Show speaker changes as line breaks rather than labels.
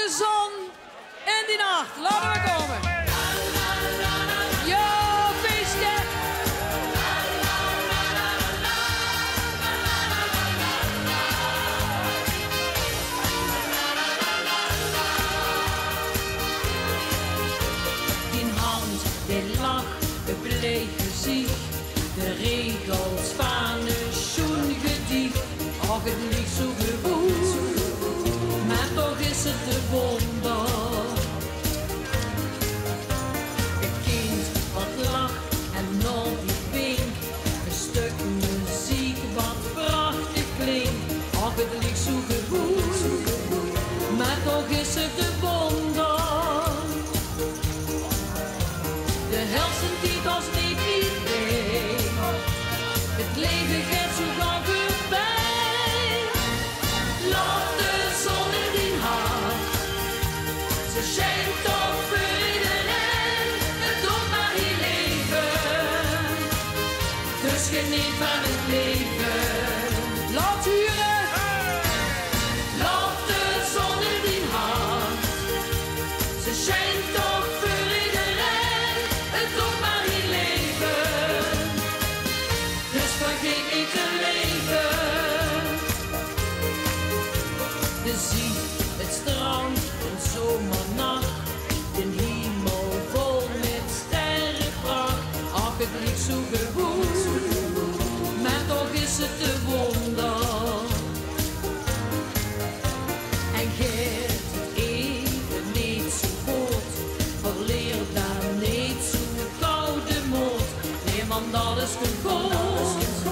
de zon en die nacht. Laten we komen. Yo, feestje. Die hand, die lach, de bleke zicht. De regels van een schoen gedicht. Och, het ligt zo gewoon, maar toch is het de wonder. Een kind wat lacht en nooit die wink. Een stuk muziek wat prachtig klinkt. Och, het ligt zo gewoon, maar toch is het de wonder. De helft die als niet iedereen. Het leven gaat zo gauw voorbij. Laat de zon in die hart. Ze schijnt toch voor iedereen. Het doet maar hier leven. Dus geniet van het leven. Laat huren. Laat de zon in die hart. Ze schijnt toch voor iedereen. Het doet maar hier leven. Dus vergeet niet te leven. De zee, het strand, een zomernacht. De hemel vol met sterrenpracht. Ach, het ligt zo gewoon, maar toch is het de wonder. En geeft het even niet zo goed. Verleer dan niet zo'n koude moed. Nee, man, dat is gewoon.